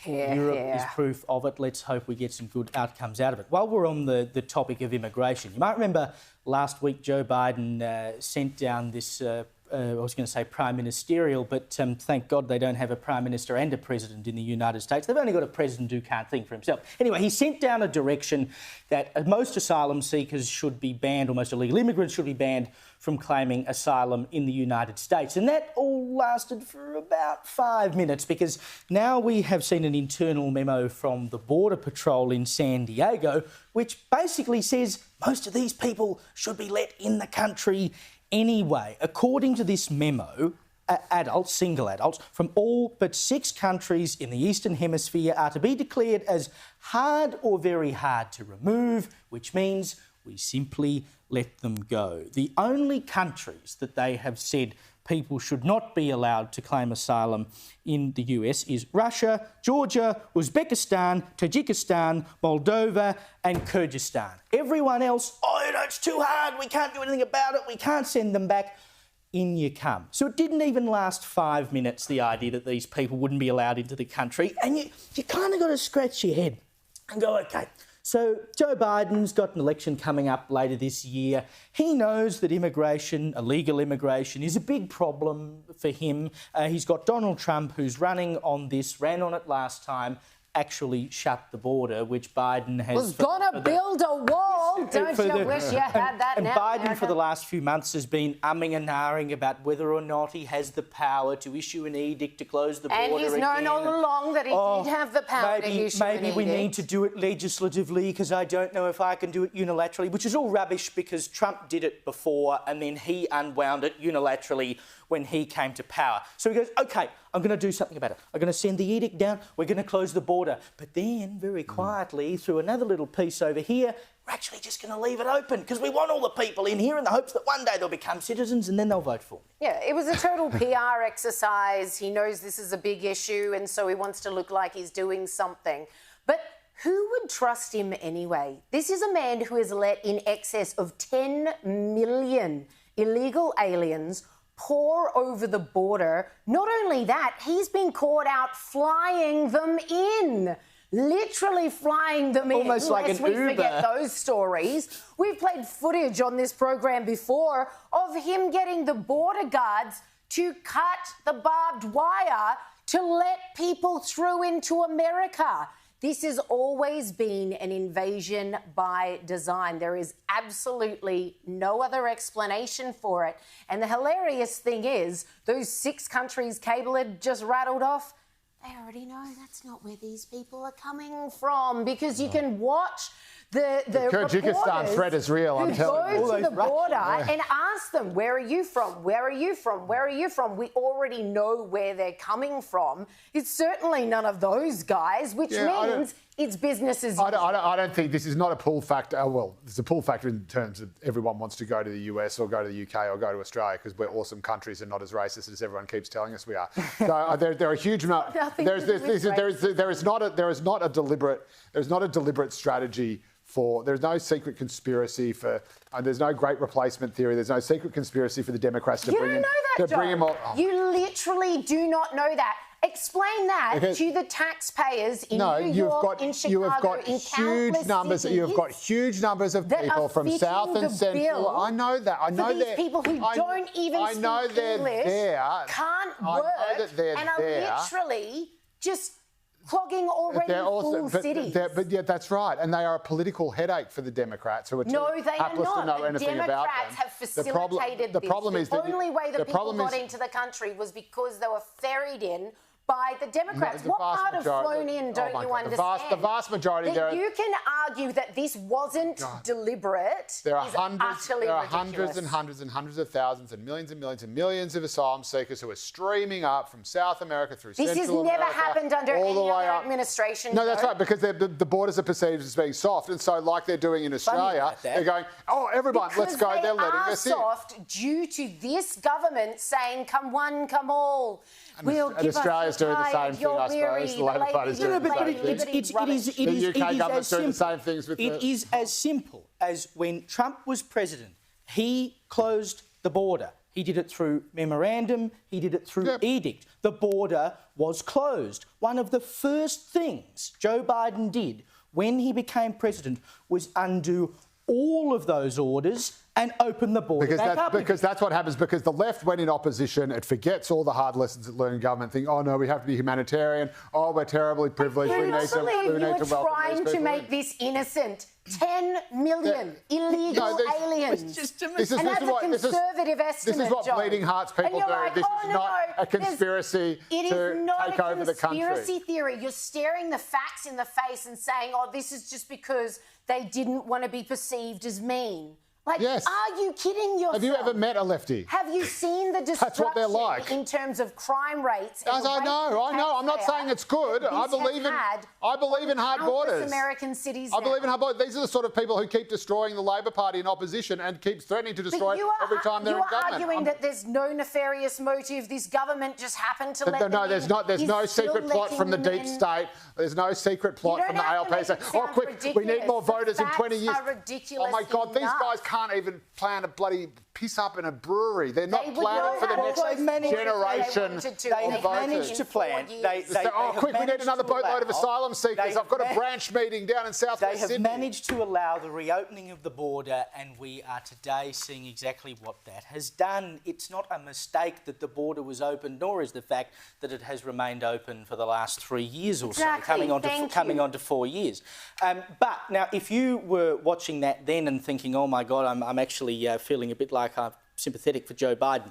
Europe is proof of it. Let's hope we get some good outcomes out of it. While we're on the topic of immigration, you might remember last week Joe Biden sent down this, I was going to say prime ministerial, but thank God they don't have a prime minister and a president in the United States. They've only got a president who can't think for himself. Anyway, he sent down a direction that most asylum seekers should be banned, or most illegal immigrants should be banned from claiming asylum in the United States. And that all lasted for about 5 minutes, because now we have seen an internal memo from the Border Patrol in San Diego, which basically says most of these people should be let in the country anyway. According to this memo, adults, single adults, from all but 6 countries in the Eastern Hemisphere are to be declared as hard or very hard to remove, which means we simply let them go. The only countries that they have said people should not be allowed to claim asylum in the US is Russia, Georgia, Uzbekistan, Tajikistan, Moldova and Kyrgyzstan. Everyone else, it's too hard, we can't do anything about it, we can't send them back. In you come. So it didn't even last 5 minutes, the idea that these people wouldn't be allowed into the country, and you kind of got to scratch your head and go, OK, so Joe Biden's got an election coming up later this year. He knows that immigration, illegal immigration, is a big problem for him. He's got Donald Trump, who's running on this, ran on it last time, actually shut the border, which Biden has... Was gonna build a wall, don't you wish you had that and now, Biden, America? for the last few months, has been umming and ahhing about whether or not he has the power to issue an edict to close the border And he's known all along that he did have the power to issue an edict. Maybe we need to do it legislatively, because I don't know if I can do it unilaterally, which is all rubbish, because Trump did it before and then he unwound it unilaterally when he came to power. So he goes, OK, I'm going to do something about it. I'm going to send the edict down. We're going to close the border. But then, very quietly, through another little piece over here, we're actually just going to leave it open, because we want all the people in here in the hopes that one day they'll become citizens and then they'll vote for me. Yeah, it was a total PR exercise. He knows this is a big issue, and so he wants to look like he's doing something. But who would trust him anyway? This is a man who has let in excess of 10 million illegal aliens pour over the border. Not only that, he's been caught out flying them in. Literally flying them in. Almost like an Uber. Lest we forget those stories. We've played footage on this program before of him getting the border guards to cut the barbed wire to let people through into America. This has always been an invasion by design. There is absolutely no other explanation for it. And the hilarious thing is, those 6 countries Cable had just rattled off, they already know that's not where these people are coming from, because you can watch the Kyrgyzstan threat is real, I'm telling you. Go to the border and ask them, where are you from? Where are you from? Where are you from? We already know where they're coming from. It's certainly none of those guys, which means it's business as usual. I don't think this is not a pull factor. Well, it's a pull factor in terms of everyone wants to go to the US or go to the UK or go to Australia because we're awesome countries and not as racist as everyone keeps telling us we are. So there are a huge amount. There is not a deliberate strategy. There's no secret conspiracy for. There's no great replacement theory. There's no secret conspiracy for the Democrats to bring in. You don't know that, John. You literally do not know that. Explain that to the taxpayers in New York, in Chicago, in countless cities. You've got huge numbers of people from South and Central. I know that. I know these people who don't even speak English, can't work, and are literally just clogging already full cities. But yeah, that's right. And they are a political headache for the Democrats, who are no, they hapless are to know not. anything about them. The Democrats have facilitated this. The only way that people got into the country was because they were ferried in by the Democrats. What part of flown in don't you understand? The vast majority. That you can argue that this wasn't deliberate. There are hundreds and hundreds of thousands and millions of asylum seekers who are streaming up from South America through Central America. This has never happened under any other administration. No, that's right, because the borders are perceived as being soft, and so like they're doing in Australia, they're going, everyone, let's go. They're letting us in. They are soft due to this government saying, come one, come all. And Australia's doing the same thing, I suppose. The Labor Party's doing the same thing. The UK government's doing the same things with It is as simple as when Trump was president, he closed the border. He did it through memorandum. He did it through edict. The border was closed. One of the first things Joe Biden did when he became president was undo all of those orders and open the border back up. Because that's what happens, because the left, when in opposition, it forgets all the hard lessons it learned in government, think, oh no, we have to be humanitarian, oh, we're terribly privileged, we need to welcome these people. Trying to make this innocent. 10 million illegal aliens. This is a conservative estimate, This is what Joe. bleeding hearts people do. Like, this is not a conspiracy to take over the country. It is not a conspiracy theory. You're staring the facts in the face and saying, oh, this is just because they didn't want to be perceived as mean. Like, are you kidding yourself? Have you ever met a lefty? Have you seen the destruction That's what they're like. in terms of crime rates? As I know. I'm not saying it's good. I believe in hard borders. American cities. I believe in hard borders. These are the sort of people who keep destroying the Labor Party in opposition and keep threatening to destroy it every time they're in government. You are arguing that there's no nefarious motive. This government just happened to let them No, there's not. There's no secret plot from the deep state. There's no secret plot from the ALP. Say, oh, quick, we need more voters in 20 years. Oh my God, these guys can't even plan a bloody piss up in a brewery. They're not planning for the next generation of voters. To plan. Quick, we need another boatload of asylum seekers. I've got a branch meeting down in South West Sydney. They have managed to allow the reopening of the border, and we are today seeing exactly what that has done. It's not a mistake that the border was open, nor is the fact that it has remained open for the last 3 years or so, coming on to 4 years. But now, if you were watching that then and thinking, oh my God, I'm actually feeling a bit like I'm sympathetic for Joe Biden,